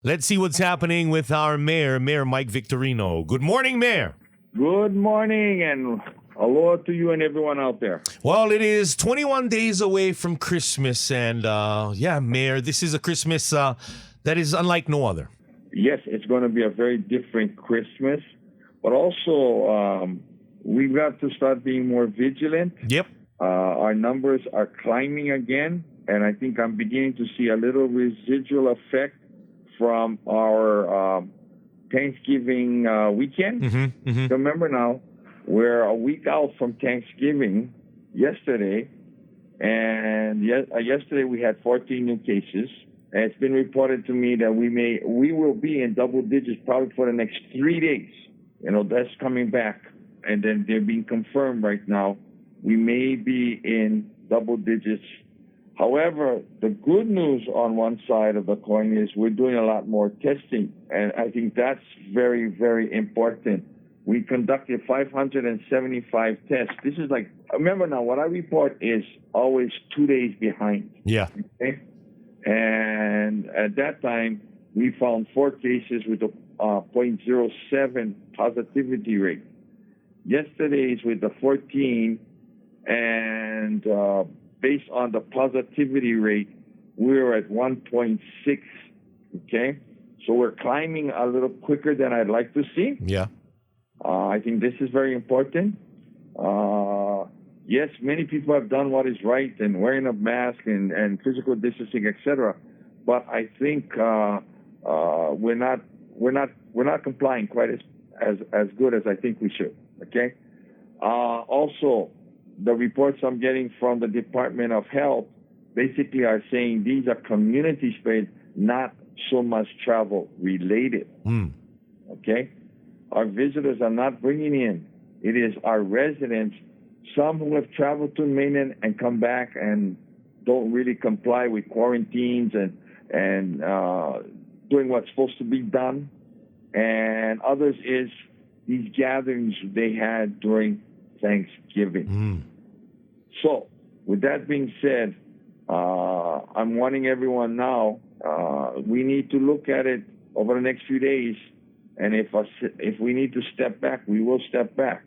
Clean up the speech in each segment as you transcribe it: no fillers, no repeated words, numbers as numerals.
Let's see what's happening with our mayor, Mayor Mike Victorino. Good morning, Mayor. Good morning and aloha to you and everyone out there. Well, it is 21 days away from Christmas, and Mayor, this is a Christmas that is unlike no other. Yes, it's going to be a very different Christmas, but also we've got to start being more vigilant. Yep. Our numbers are climbing again, and I think I'm beginning to see a little residual effect from our Thanksgiving weekend. Remember now, we're a week out from Thanksgiving yesterday, and yesterday we had 14 new cases. And it's been reported to me that we will be in double digits probably for the next 3 days. You know, that's coming back, and then they're being confirmed right now. We may be in double digits. However, the good news on one side of the coin is we're doing a lot more testing, and I think that's very, very important. We conducted 575 tests. This is like, remember now, what I report is always 2 days behind. Yeah. Okay? And at that time, we found 4 cases with a 0.07 positivity rate. Yesterday's with the 14, and based on the positivity rate, we're at 1.6, okay? So we're climbing a little quicker than I'd like to see. Yeah. I think this is very important. Yes, many people have done what is right and wearing a mask and physical distancing, etc. But I think we're not complying quite as good as I think we should. Okay. Also, the reports I'm getting from the Department of Health basically are saying these are community spread, not so much travel related. Okay. Our visitors are not bringing in. It is our residents, some who have traveled to mainland and come back and don't really comply with quarantines and doing what's supposed to be done. And others is these gatherings they had during Thanksgiving. So, with that being said, I'm warning everyone now, we need to look at it over the next few days, and if we need to step back, we will step back.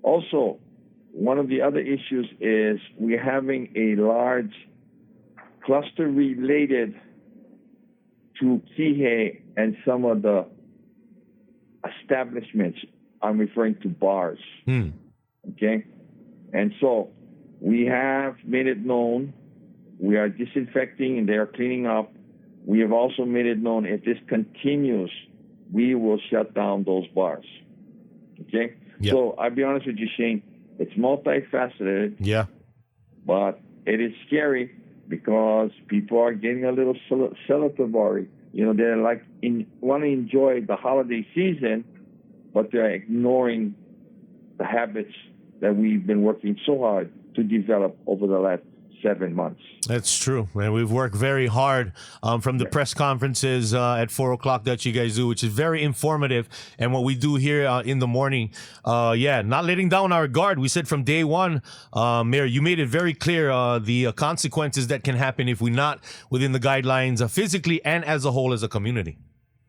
Also, one of the other issues is we're having a large cluster related to Kihei and some of the establishments. I'm referring to bars. Okay? And so we have made it known. We are disinfecting and they are cleaning up. We have also made it known if this continues, we will shut down those bars. Okay? Yep. So I'll be honest with you, Shane. It's multifaceted. Yeah. But it is scary because people are getting a little celebratory. You know, they're like want to enjoy the holiday season, but they're ignoring the habits that we've been working so hard to develop over the last 7 months. That's true, and we've worked very hard from the press conferences at 4 o'clock that you guys do, which is very informative. And what we do here in the morning, not letting down our guard. We said from day one, Mayor, you made it very clear the consequences that can happen if we're not within the guidelines physically and as a whole as a community.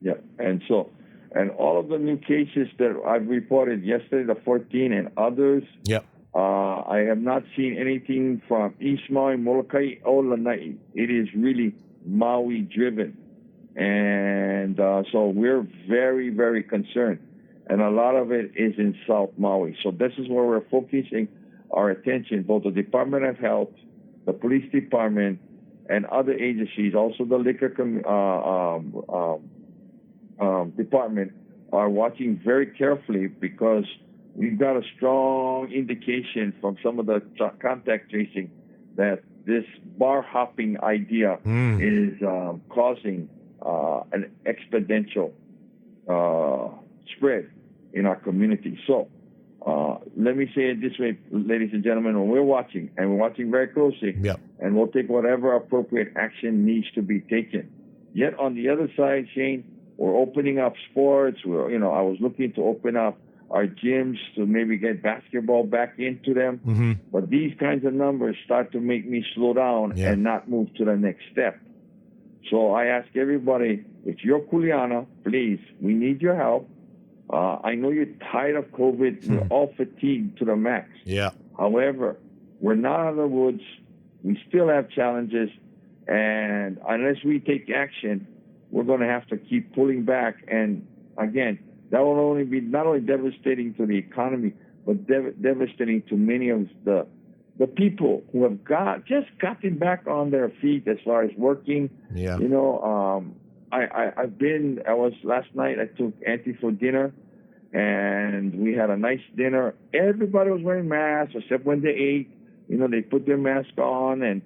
Yeah, and all of the new cases that I've reported yesterday, the 14 and others. Yep. I have not seen anything from East Maui, Molokai, or Lanai. It is really Maui driven. And so we're very, very concerned. And a lot of it is in South Maui. So this is where we're focusing our attention, both the Department of Health, the Police Department, and other agencies, also the Liquor Department, are watching very carefully because we've got a strong indication from some of the contact tracing that this bar hopping idea is causing an exponential spread in our community. So let me say it this way, ladies and gentlemen, when we're watching, and we're watching very closely, and we'll take whatever appropriate action needs to be taken. Yet on the other side, Shane, we're opening up sports. I was looking to open up our gyms to maybe get basketball back into them. But these kinds of numbers start to make me slow down and not move to the next step. So I ask everybody, if you're Kuleana, please, we need your help. I know you're tired of COVID. We're all fatigued to the max. Yeah. However, we're not out of the woods. We still have challenges. And unless we take action, we're going to have to keep pulling back. And again, that will only be not only devastating to the economy, but devastating to many of the people who have just gotten back on their feet as far as working. Yeah. You know, last night I took Auntie for dinner, and we had a nice dinner. Everybody was wearing masks except when they ate. You know, they put their mask on, and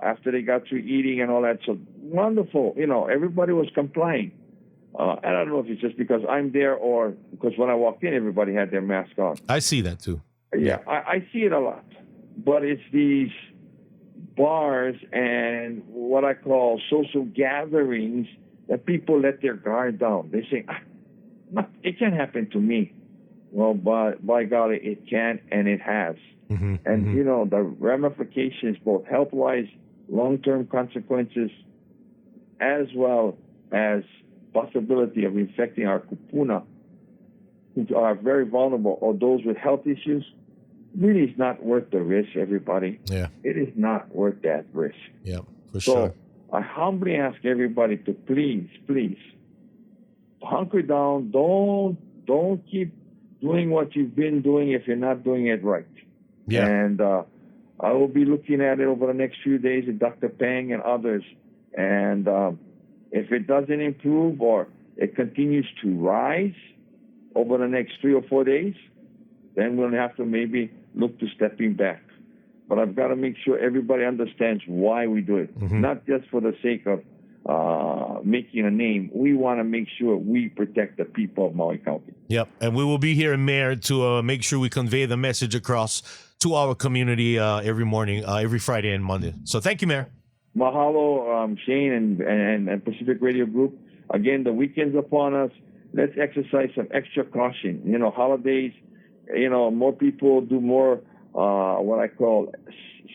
after they got through eating and all that. So wonderful. You know, everybody was complying. And I don't know if it's just because I'm there or because when I walked in, everybody had their mask on. I see that too. Yeah, I see it a lot. But it's these bars and what I call social gatherings that people let their guard down. They say, it can't happen to me. Well, by golly, it can, and it has. And, you know, the ramifications, both health-wise, long-term consequences, as well as possibility of infecting our kupuna, who are very vulnerable, or those with health issues, really is not worth the risk, everybody. Yeah. It is not worth that risk. Yeah, for sure. So I humbly ask everybody to please hunker down. Don't keep doing what you've been doing if you're not doing it right. Yeah. And I will be looking at it over the next few days with Dr. Peng and others. And if it doesn't improve or it continues to rise over the next 3 or 4 days, then we'll have to maybe look to stepping back. But I've got to make sure everybody understands why we do it, not just for the sake of making a name. We want to make sure we protect the people of Maui County. Yep, and we will be here, Mayor, to make sure we convey the message across to our community every morning, every Friday and Monday. So thank you, Mayor. Mahalo, Shane and Pacific Radio Group. Again, the weekend's upon us. Let's exercise some extra caution. You know, holidays, you know, more people do more what I call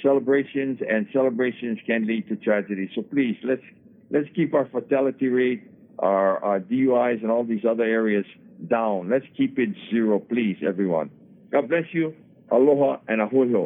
celebrations, and celebrations can lead to tragedy. So please, let's keep our fatality rate, our DUIs, and all these other areas down. Let's keep it zero, please, everyone. God bless you. Aloha and ahuiho.